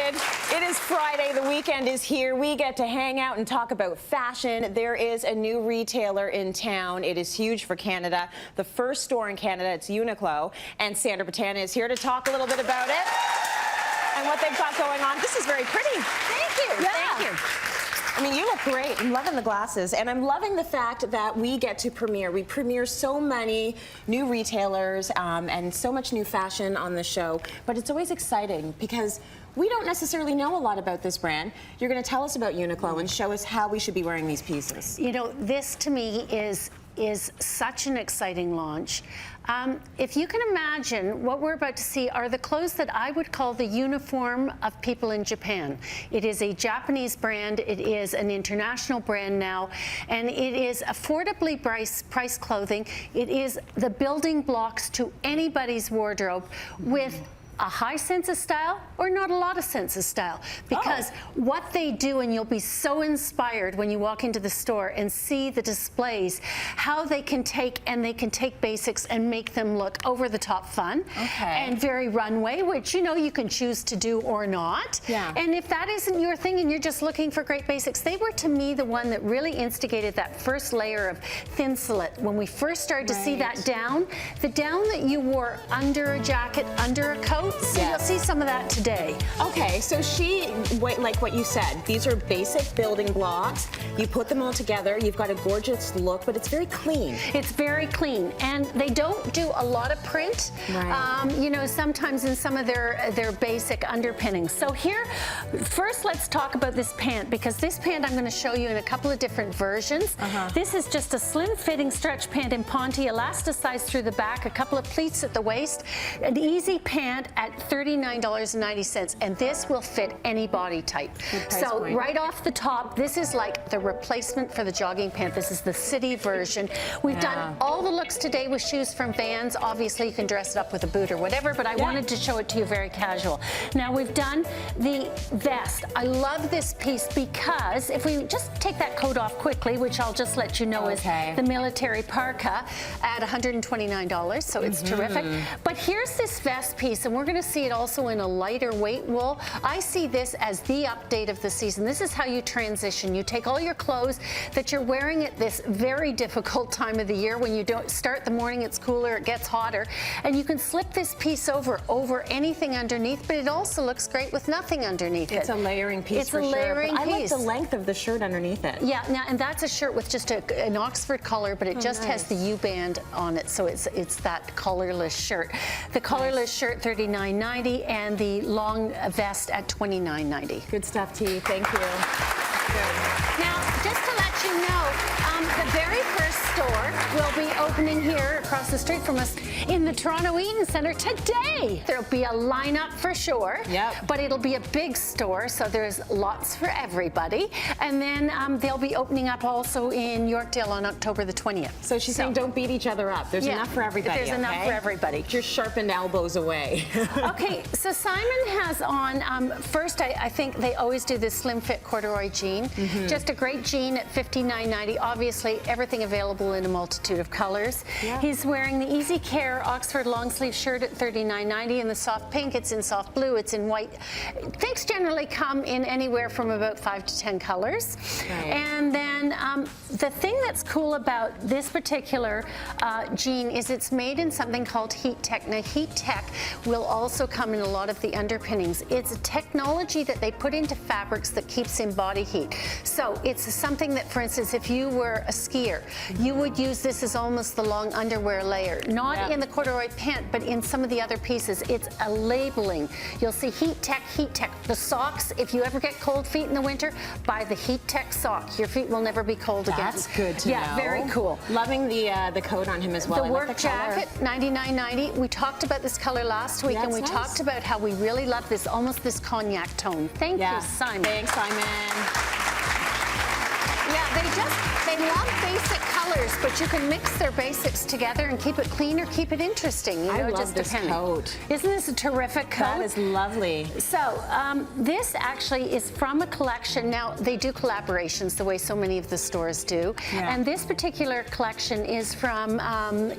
excited. It is Friday. The weekend is here. We get to hang out and talk about fashion. There is a new retailer in town. It is huge for Canada. The first store in Canada, it's Uniqlo. And Sandra Pittana is here to talk a little bit about it and what they've got going on. This is very pretty. Thank you. Yeah. Thank you. I mean, you look great. I'm loving the glasses, and I'm loving the fact that we get to premiere. We premiere so many new retailers and so much new fashion on the show, but it's always exciting because we don't necessarily know a lot about this brand. You're going to tell us about Uniqlo and show us how we should be wearing these pieces. You know, this to me is such an exciting launch. If you can imagine, what we're about to see are the clothes that I would call the uniform of people in Japan. It is a Japanese brand, it is an international brand now, and it is affordably priced clothing. It is the building blocks to anybody's wardrobe with a high sense of style or not a lot of sense of style, because what they do, and you'll be so inspired when you walk into the store and see the displays, how they can take basics and make them look over the top fun and very runway, which you know you can choose to do or not. And if that isn't your thing and you're just looking for great basics, they were to me the one that really instigated that first layer of thin slit. When we first started to see that down, the down that you wore under a jacket, under a coat, so you'll see some of that today. Okay, so like what you said, these are basic building blocks. You put them all together. You've got a gorgeous look, but it's very clean. It's very clean, and they don't do a lot of print. You know, sometimes in some of their basic underpinnings. So here, first let's talk about this pant, because this pant I'm going to show you in a couple of different versions. This is just a slim-fitting stretch pant in Pant, elasticized through the back, a couple of pleats at the waist, an easy pant at $39.90, and this will fit any body type. So right off the top, this is like the replacement for the jogging pant. This is the city version. We've done all the looks today with shoes from Vans. Obviously, you can dress it up with a boot or whatever, but I wanted to show it to you very casual. Now we've done the vest. I love this piece because if we just take that coat off quickly, which I'll just let you know is the military parka at $129, so it's terrific. But here's this vest piece, and we're going to see it also in a lighter weight wool. I see this as the update of the season. This is how you transition. You take all your clothes that you're wearing at this very difficult time of the year when you don't start the morning, it's cooler, it gets hotter, and you can slip this piece over anything underneath, but it also looks great with nothing underneath it. It's a layering piece for sure. It's a layering piece. I like the length of the shirt underneath it. Yeah, now, and that's a shirt with just an Oxford collar, but it just has the U-band on it, so it's that collarless shirt. The collarless shirt, $39.90, and the long vest at $29.90. Good stuff, T. Thank you. Now, just to let you know, the very first store will be opening here across the street from us in the Toronto Eaton Centre today. There'll be a lineup for sure, but it'll be a big store, so there's lots for everybody. And then they'll be opening up also in Yorkdale on October the 20th. So she's saying don't beat each other up. There's enough for everybody. There's enough for everybody. Your sharpened elbows away. Okay, so Simon has on, first I think they always do this slim fit corduroy jean. Just a great jean at $59.90. Obviously, everything available in a multitude of colors. He's wearing the Easy Care Oxford long sleeve shirt at $39.90 in the soft pink. It's in soft blue. It's in white. Things generally come in anywhere from about 5 to 10 colors. And then the thing that's cool about this particular jean is it's made in something called Heat Tech. Now, Heat Tech will also come in a lot of the underpinnings. It's a technology that they put into fabrics that keeps in body heat. So it's something that, for instance, if you were a skier, you would use this as almost the long underwear layer. Not in the corduroy pant, but in some of the other pieces. It's a labeling. You'll see Heat Tech, Heat Tech. The socks, if you ever get cold feet in the winter, buy the Heat Tech sock. Your feet will never be cold again. That's good to know. Yeah, very cool. Loving the coat on him as well. The work jacket, $99.90. We talked about this color last week, and we talked about how we really love this, almost this cognac tone. Thank you, Simon. Thanks, Simon. They love basic colors, but you can mix their basics together and keep it clean or keep it interesting. I love just this depending. coat. Isn't this a terrific coat? That is lovely. So this actually is from a collection. Now, they do collaborations the way so many of the stores do. Yeah. And this particular collection is from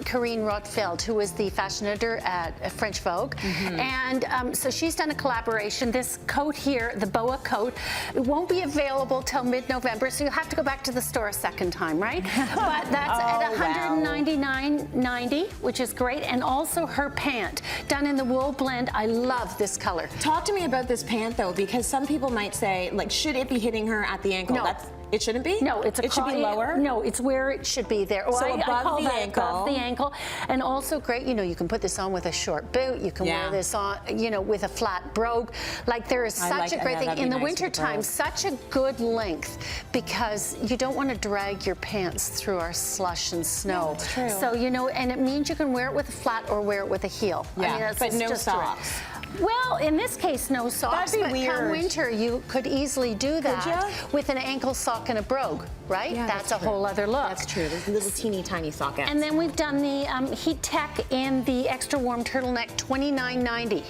Corinne Rothfeld, who is the fashion editor at French Vogue. And so she's done a collaboration. This coat here, the boa coat, it won't be available till mid-November, so you'll have to go back to the store a second time, right? But that's at $199.90, which is great. And also her pant, done in the wool blend. I love this color. Talk to me about this pant, though, because some people might say, like, should it be hitting her at the ankle? No. It shouldn't be? No, it should be lower? No, it's where it should be there. So I call above the that ankle. Above the ankle. And also great, you can put this on with a short boot. You can wear this on, with a flat brogue. Like, there is such a great thing. In the wintertime, such a good length, because you don't want to drag your pants through our slush and snow. That's true. So, and it means you can wear it with a flat or wear it with a heel. Yeah, I mean, that's but no just socks. Well, in this case, no socks. That'd be but weird. come winter, you could easily do that ya? with an ankle sock and a brogue, right? Yeah, that's a true. whole other look. That's true. Those little teeny tiny sockets. And then we've done the Heat Tech in the extra warm turtleneck, $29.90.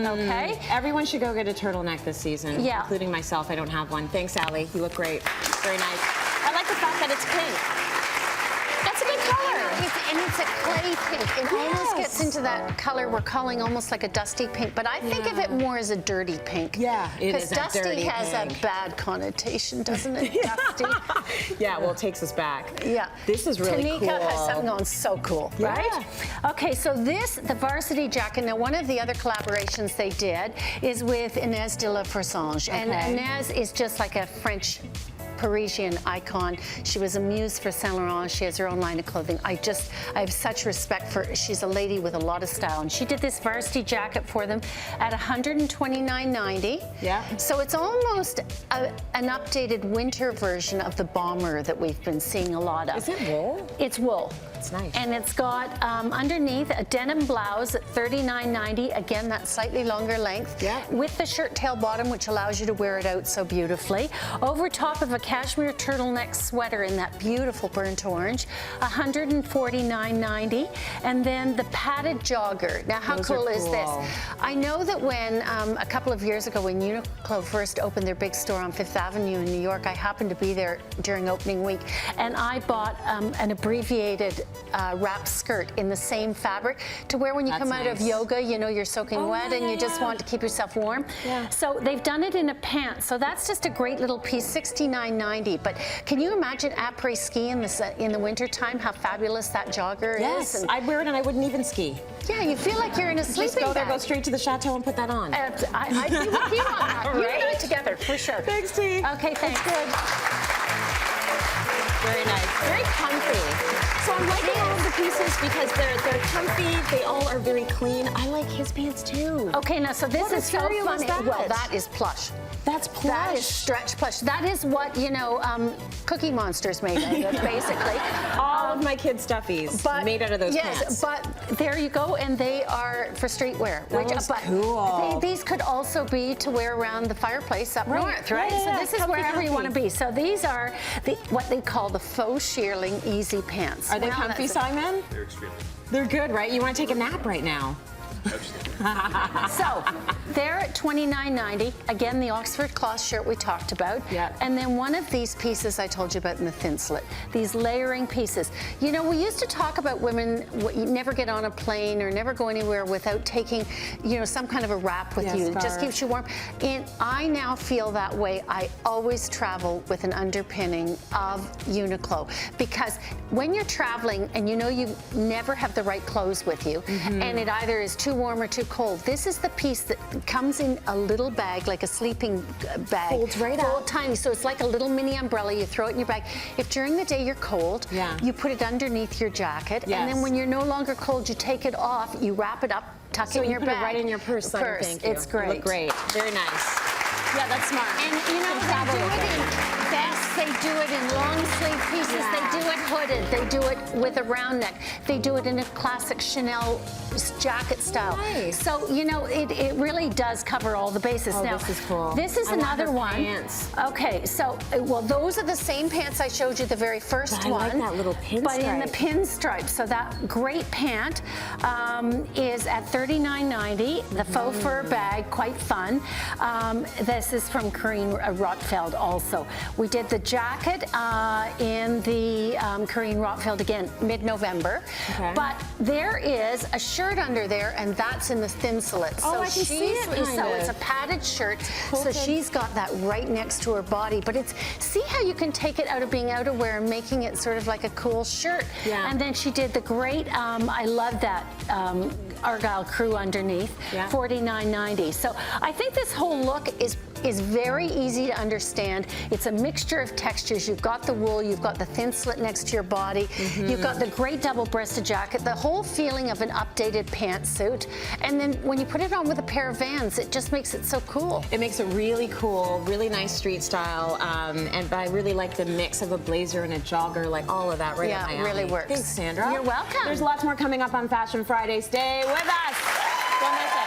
Okay. Everyone should go get a turtleneck this season, Yeah. including myself. I don't have one. Thanks, Allie. You look great. Very nice. I like the fact that it's pink. That's a good color. And it's a clay pink. It almost gets into that color we're calling almost like a dusty pink, but I think of it more as a dirty pink. Yeah, it is a Because dusty dirty has pink. a bad connotation, doesn't it? Dusty. Yeah, well, it takes us back. Yeah. This is really Tanika cool. has something on so cool, right? Okay, so the varsity jacket, now one of the other collaborations they did is with Inez de la Forsange. And Inez is just like a French Parisian icon. She was a muse for Saint Laurent. She has her own line of clothing. I have such respect for her. She's a lady with a lot of style. And she did this varsity jacket for them at $129.90. Yeah. So it's almost an updated winter version of the bomber that we've been seeing a lot of. Is it wool? It's wool. It's nice. And it's got underneath a denim blouse at $39.90. Again, that slightly longer length. Yeah. With the shirt tail bottom, which allows you to wear it out so beautifully. Over top of a cashmere turtleneck sweater in that beautiful burnt orange, $149.90. And then the padded jogger. Now, how cool is this? I know that when a couple of years ago, when Uniqlo first opened their big store on Fifth Avenue in New York, I happened to be there during opening week, and I bought an abbreviated wrap skirt in the same fabric to wear when you come out of yoga, you're soaking wet and you just want to keep yourself warm. Yeah. So they've done it in a pant. So that's just a great little piece, $69.90. But can you imagine après-ski in the wintertime, how fabulous that jogger is? Yes, I'd wear it and I wouldn't even ski. Yeah, you feel like you're in a sleeping Just go there, bag. go straight to the chateau and put that on. I'd be with you on that. You and I together, for sure. Thanks, T. Okay, thanks. Good. Very nice. Very comfy. So I'm liking all of the pieces because they're comfy. They all are very clean. I like his pants too. Okay, now so this What is so material is funny. that? Well, that is plush. That's plush. That is stretch plush. That is what, Cookie Monster's made out of, basically. all of my kids' stuffies made out of those pants. Yes, but there you go, and they are for streetwear. That's cool. These could also be to wear around the fireplace up north, right? Yeah, so this is comfy, wherever you want to comfy. be. So these are what they call the faux shearling easy pants. Are they Well, comfy, that's- Simon? They're extremely. They're good, right? You want to take a nap right now. So they're at $29.90. Again, the Oxford cloth shirt we talked about. Yeah. And then one of these pieces I told you about in the thin slit, these layering pieces. We used to talk about women, you never get on a plane or never go anywhere without taking, some kind of a wrap with you. It just scarf. keeps you warm. And I now feel that way. I always travel with an underpinning of Uniqlo, because when you're traveling and you never have the right clothes with you, and it either is too warm or too cold, this is the piece that comes in a little bag, like a sleeping bag. Folds right Fold up. tiny, so it's like a little mini umbrella. You throw it in your bag. If during the day you're cold, you put it underneath your jacket, and then when you're no longer cold, you take it off, you wrap it up, tuck it in your put bag. it right in your purse, Simon, thank you. It's great. You look great. Very nice. Yeah, that's smart. And they do it in vests they do it in long sleeve pieces. Yeah. They do it hooded. They do it with a round neck. They do it in a classic Chanel jacket style. Nice. So, you know, it really does cover all the bases. Oh, now, this is cool. This is I want another her one. pants. Okay, so, well, those are the same pants I showed you the very first I one. like that little pinstripe. But in the pinstripe. So that great pant is at $39.90. The faux fur bag, quite fun. This is from Corinne Rothfeld also. We did the jacket in the Corinne Rothfeld again, mid-November. Okay. But there is a shirt under there, and that's in the thin slit. Oh, so I can see it, kind so it's a of. padded shirt. So quilted. she's got that right next to her body. But it's, see how you can take it out of being outerwear and making it sort of like a cool shirt. Yeah. And then she did the great, I love that Argyle crew underneath, Yeah. $49.90. So I think this whole look is very easy to understand. It's a mixture of textures. You've got the wool, you've got the thin slit next to your body, you've got the great double-breasted jacket, the whole feeling of an updated pantsuit. And then when you put it on with a pair of Vans, it just makes it so cool. It makes it really cool, really nice street style, but I really like the mix of a blazer and a jogger, like all of that right Yeah, up my it alley. really works. Thanks, Sandra. You're welcome. There's lots more coming up on Fashion Friday. Stay with us. Don't miss it.